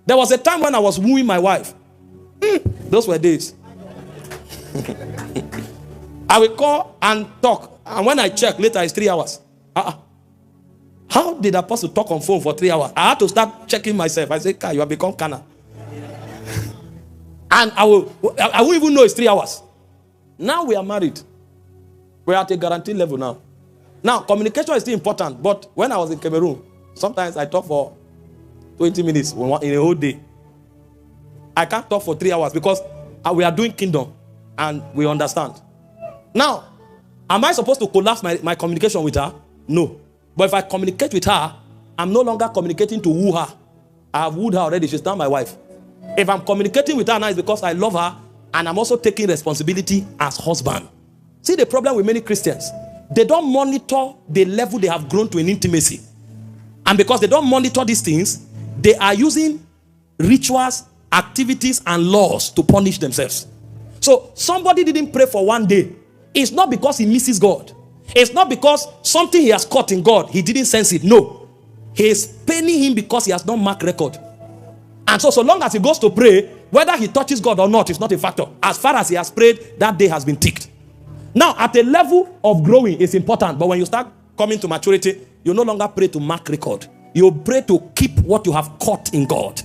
There was a time when I was wooing my wife. Those were days. I will call and talk. And when I check later, it's 3 hours. How did Apostle talk on phone for 3 hours? I had to start checking myself. I said, Kai, you have become carnal. And I won't even know it's 3 hours. Now we are married. We're at a guaranteed level now. Now, communication is still important. But when I was in Cameroon, sometimes I talk for 20 minutes in a whole day. I can't talk for 3 hours because we are doing kingdom and we understand. Now, am I supposed to collapse my communication with her? No. But if I communicate with her, I'm no longer communicating to woo her. I have wooed her already. She's now my wife. If I'm communicating with her now, it's because I love her and I'm also taking responsibility as husband. See the problem with many Christians. They don't monitor the level they have grown to in intimacy. And because they don't monitor these things, they are using rituals, activities, and laws to punish themselves. So somebody didn't pray for one day. It's not because he misses God. It's not because something he has caught in God, he didn't sense it. No. He is paining him because he has not marked record. And so long as he goes to pray, whether he touches God or not is not a factor. As far as he has prayed, that day has been ticked. Now, at a level of growing, it's important. But when you start coming to maturity, you no longer pray to mark record. You pray to keep what you have caught in God.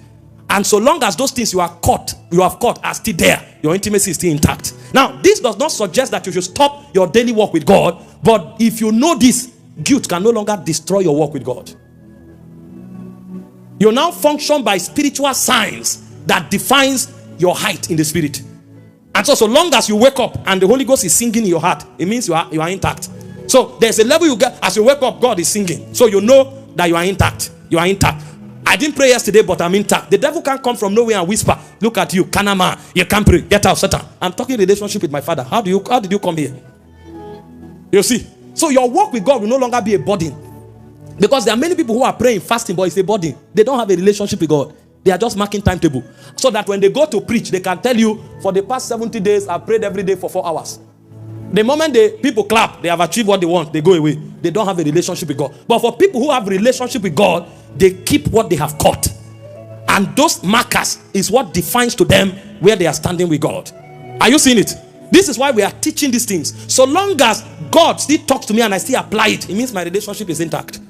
And so long as those things you have caught are still there, your intimacy is still intact. Now, this does not suggest that you should stop your daily walk with God. But if you know this, guilt can no longer destroy your walk with God. You now function by spiritual signs that defines your height in the spirit. And so long as you wake up and the Holy Ghost is singing in your heart, it means you are intact. So there's a level you get as you wake up, God is singing. So you know that you are intact. You are intact. I didn't pray yesterday, but I'm intact. The devil can't come from nowhere and whisper, look at you, Kanama, you can't pray. Get out, Satan. I'm talking relationship with my father. How did you come here? You see? So your walk with God will no longer be a burden. Because there are many people who are praying, fasting, but it's a burden. They don't have a relationship with God. They are just marking timetable. So that when they go to preach, they can tell you, for the past 70 days, I've prayed every day for 4 hours. The moment people clap, they have achieved what they want, they go away. They don't have a relationship with God. But for people who have a relationship with God, they keep what they have caught. And those markers is what defines to them where they are standing with God. Are you seeing it? This is why we are teaching these things. So long as God still talks to me and I still apply it, it means my relationship is intact.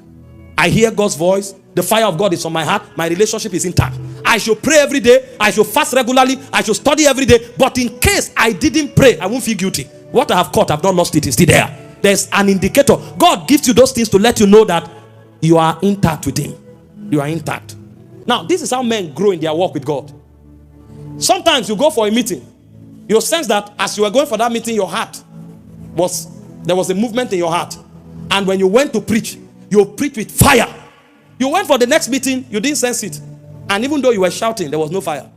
I hear God's voice. The fire of God is on my heart. My relationship is intact. I should pray every day. I should fast regularly. I should study every day. But in case I didn't pray, I won't feel guilty. What I have caught, I've not lost it. It's still there. There's an indicator. God gives you those things to let you know that you are intact with Him. You are intact. Now, this is how men grow in their walk with God. Sometimes you go for a meeting. You sense that as you were going for that meeting, there was a movement in your heart. And when you went to preach, you preach with fire. You went for the next meeting, you didn't sense it. And even though you were shouting, there was no fire.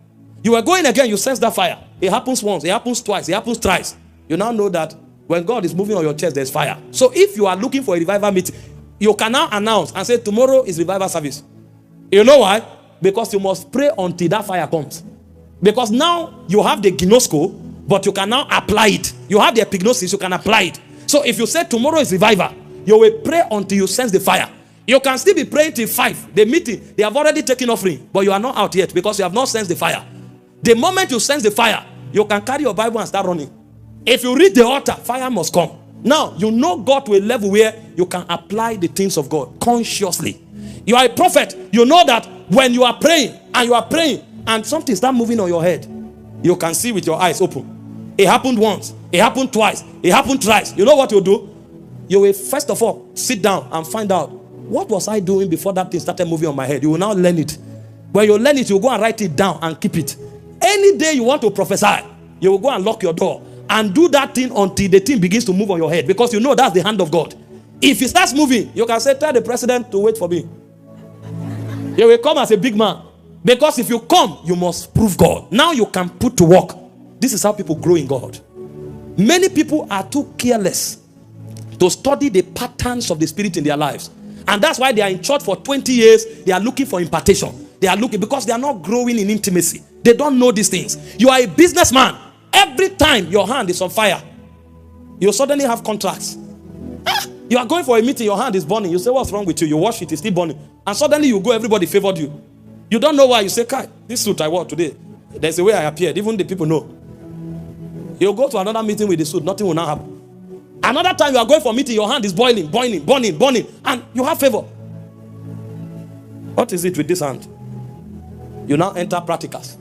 You were going again, you sense that fire. It happens once, it happens twice, it happens thrice. You now know that when God is moving on your chest, there's fire. So if you are looking for a revival meeting, you can now announce and say, tomorrow is revival service. You know why? Because you must pray until that fire comes. Because now you have the ginosko, but you can now apply it. You have the epignosis, you can apply it. So if you say tomorrow is revival, you will pray until you sense the fire. You can still be praying till 5. The meeting, they have already taken offering, but you are not out yet because you have not sensed the fire. The moment you sense the fire, you can carry your Bible and start running. If you reach the altar, fire must come. Now, you know God to a level where you can apply the things of God consciously. You are a prophet. You know that when you are praying and something starts moving on your head, you can see with your eyes open. It happened once. It happened twice. It happened thrice. You know what you do? You will first of all sit down and find out, what was I doing before that thing started moving on my head? You will now learn it. When you learn it, you will go and write it down and keep it. Any day you want to prophesy, you will go and lock your door and do that thing until the thing begins to move on your head, because you know that's the hand of God. If it starts moving, you can say, tell the president to wait for me. You will come as a big man. Because if you come, you must prove God. Now you can put to work. This is how people grow in God. Many people are too careless to study the patterns of the Spirit in their lives. And that's why they are in church for 20 years. They are looking for impartation. They are looking because they are not growing in intimacy. They don't know these things. You are a businessman. Every time your hand is on fire, you suddenly have contracts. You are going for a meeting, your hand is burning. You say, what's wrong with you? You wash it, it's still burning. And suddenly you go, everybody favored you. You don't know why. You say, Kai, this suit I wore today, there's a way I appeared. Even the people know. You go to another meeting with the suit, nothing will now happen. Another time you are going for a meeting, your hand is boiling, burning, and you have favor. What is it with this hand? You now enter practicals.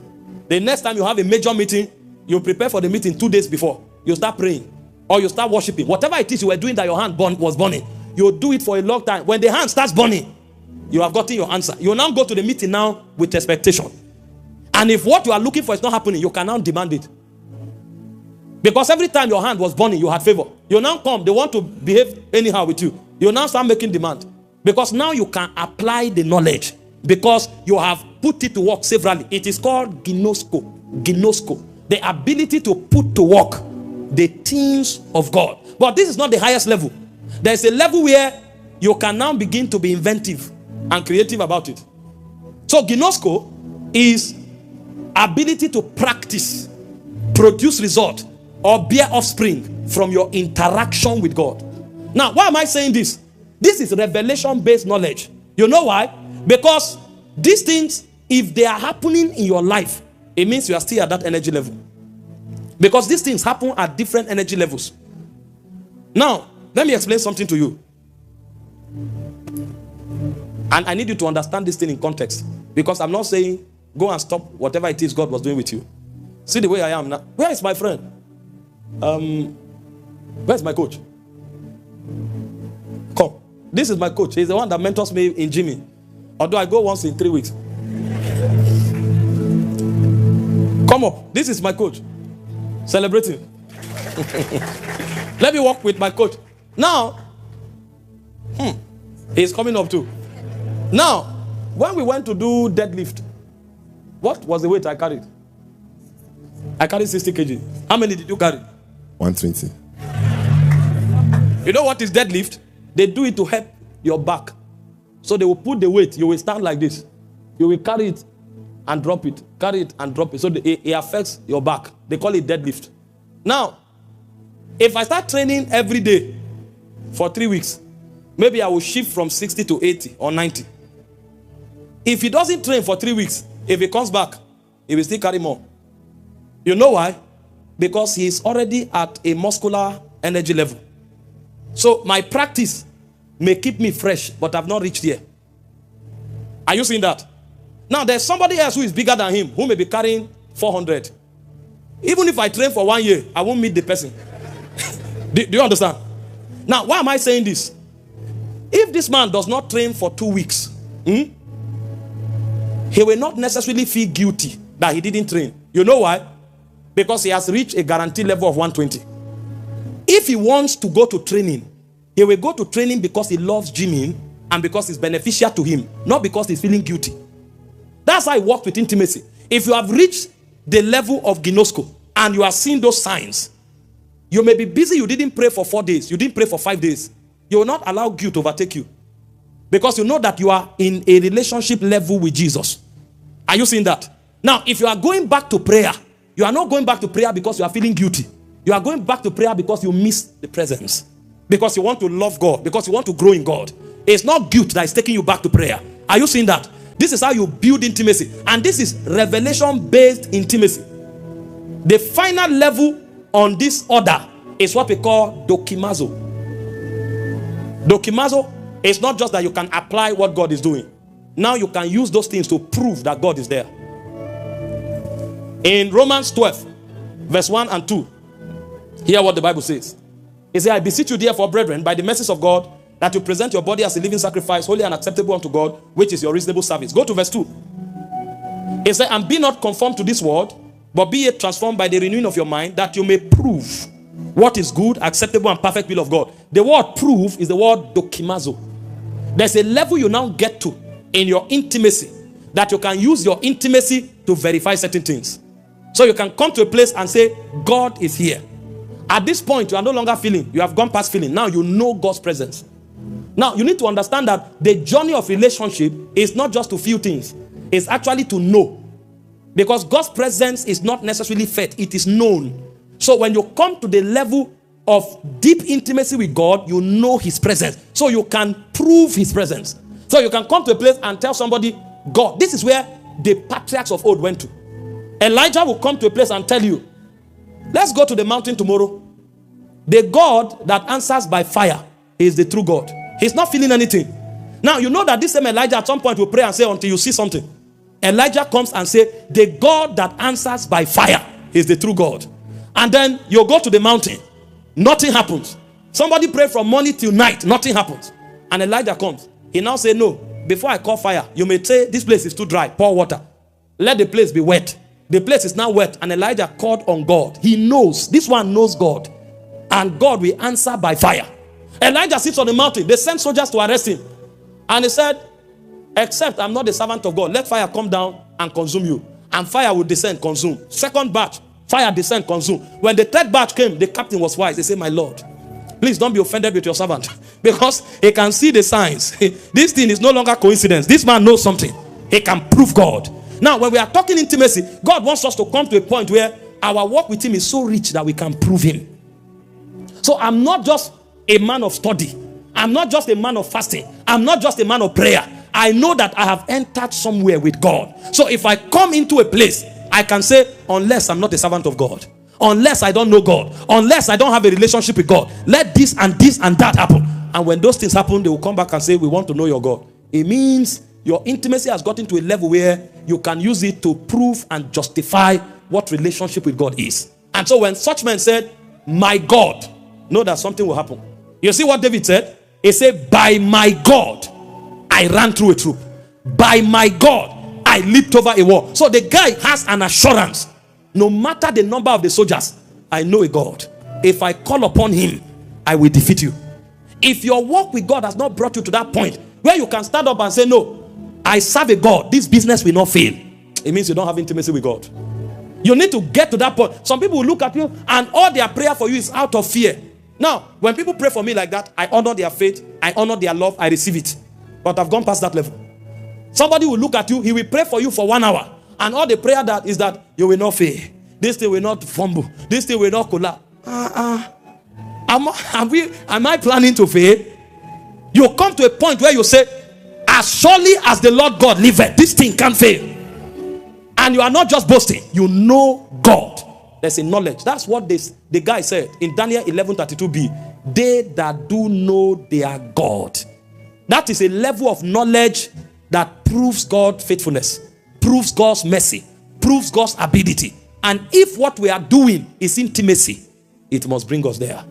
The next time you have a major meeting, you prepare for the meeting 2 days before. You start praying or you start worshiping. Whatever it is you were doing that your hand was burning, you do it for a long time. When the hand starts burning, you have gotten your answer. You now go to the meeting now with expectation. And if what you are looking for is not happening, you can now demand it. Because every time your hand was burning, you had favor. You now come, they want to behave anyhow with you. You now start making demand. Because now you can apply the knowledge. Because you have put it to work severally. It is called ginosko. Ginosko. The ability to put to work the things of God. But this is not the highest level. There's a level where you can now begin to be inventive and creative about it. So ginosko is ability to practice, produce result, or bear offspring from your interaction with God. Now, why am I saying this? This is revelation-based knowledge. You know why? Because these things, if they are happening in your life, it means you are still at that energy level. Because these things happen at different energy levels. Now, let me explain something to you. And I need you to understand this thing in context. Because I'm not saying, go and stop whatever it is God was doing with you. See the way I am now. Where is my friend? Where's my coach? Come. This is my coach. He's the one that mentors me in gymming. Although I go once in 3 weeks. Come up. This is my coach. Celebrating. Let me walk with my coach. Now, he's coming up too. Now, when we went to do deadlift, what was the weight I carried? I carried 60 kg. How many did you carry? 120. You know what is deadlift? They do it to help your back. So they will put the weight. You will stand like this. You will carry it and drop it. Carry it and drop it. So it affects your back. They call it deadlift. Now, if I start training every day for 3 weeks, maybe I will shift from 60 to 80 or 90. If he doesn't train for 3 weeks, if he comes back, he will still carry more. You know why? Because he is already at a muscular energy level. So my practice may keep me fresh, but I've not reached here. Are you seeing that? Now there's somebody else who is bigger than him, who may be carrying 400. Even if I train for 1 year, I won't meet the person. do you understand? Now, why am I saying this? If this man does not train for 2 weeks, he will not necessarily feel guilty that he didn't train. You know why? Because he has reached a guaranteed level of 120. If he wants to go to training, he will go to training because he loves gymming and because it's beneficial to him, not because he's feeling guilty. That's how I work with intimacy. If you have reached the level of ginosko and you are seeing those signs, you may be busy, you didn't pray for 4 days, you didn't pray for 5 days. You will not allow guilt to overtake you. Because you know that you are in a relationship level with Jesus. Are you seeing that? Now, if you are going back to prayer, you are not going back to prayer because you are feeling guilty. You are going back to prayer because you miss the presence. Because you want to love God. Because you want to grow in God. It's not guilt that is taking you back to prayer. Are you seeing that? This is how you build intimacy. And this is revelation-based intimacy. The final level on this order is what we call dokimazo. Dokimazo is not just that you can apply what God is doing. Now you can use those things to prove that God is there. In Romans 12, verse 1 and 2, hear what the Bible says. It says, I beseech you therefore, brethren, by the mercies of God, that you present your body as a living sacrifice, holy and acceptable unto God, which is your reasonable service. Go to verse 2. It says, and be not conformed to this world, but be ye transformed by the renewing of your mind, that you may prove what is good, acceptable, and perfect will of God. The word prove is the word dokimazo. There's a level you now get to in your intimacy that you can use your intimacy to verify certain things. So you can come to a place and say, God is here. At this point, you are no longer feeling. You have gone past feeling. Now you know God's presence. Now you need to understand that the journey of relationship is not just to feel things. It's actually to know. Because God's presence is not necessarily felt. It is known. So when you come to the level of deep intimacy with God, you know his presence. So you can prove his presence. So you can come to a place and tell somebody, God, this is where the patriarchs of old went to. Elijah will come to a place and tell you, let's go to the mountain tomorrow. The God that answers by fire is the true God. He's not feeling anything. Now, you know that this same Elijah at some point will pray and say, until you see something. Elijah comes and say, the God that answers by fire is the true God. And then you go to the mountain. Nothing happens. Somebody pray from morning till night. Nothing happens. And Elijah comes. He now say, no, before I call fire, you may say, this place is too dry. Pour water. Let the place be wet. The place is now wet. And Elijah called on God. He knows. This one knows God. And God will answer by fire. Elijah sits on the mountain. They sent soldiers to arrest him. And he said, except I'm not the servant of God, let fire come down and consume you. And fire will descend, consume. Second batch, fire descend, consume. When the third batch came, the captain was wise. He said, my Lord, please don't be offended with your servant. Because he can see the signs. This thing is no longer coincidence. This man knows something. He can prove God. Now, when we are talking intimacy, God wants us to come to a point where our walk with him is so rich that we can prove him. So I'm not just a man of study. I'm not just a man of fasting. I'm not just a man of prayer. I know that I have entered somewhere with God. So if I come into a place, I can say, unless I'm not a servant of God, unless I don't know God, unless I don't have a relationship with God, let this and that happen. And when those things happen, they will come back and say, we want to know your God. It means your intimacy has gotten to a level where you can use it to prove and justify what relationship with God is. And so when such men said, my God, know that something will happen. You see what David said? He said, by my God, I ran through a troop. By my God, I leaped over a wall. So the guy has an assurance. No matter the number of the soldiers, I know a God. If I call upon him, I will defeat you. If your walk with God has not brought you to that point where you can stand up and say, no, I serve a God, this business will not fail, it means you don't have intimacy with God. You need to get to that point. Some people will look at you and all their prayer for you is out of fear. Now, when people pray for me like that, I honor their faith, I honor their love, I receive it. But I've gone past that level. Somebody will look at you, he will pray for you for 1 hour. And all the prayer that is that you will not fail. This thing will not fumble. This thing will not collapse. Am I planning to fail? You come to a point where you say, as surely as the Lord God liveth, this thing can't fail. And you are not just boasting, you know God. There's a knowledge. That's what the guy said in Daniel 11:32b. They that do know their God. That is a level of knowledge that proves God's faithfulness, proves God's mercy, proves God's ability. And if what we are doing is intimacy, it must bring us there.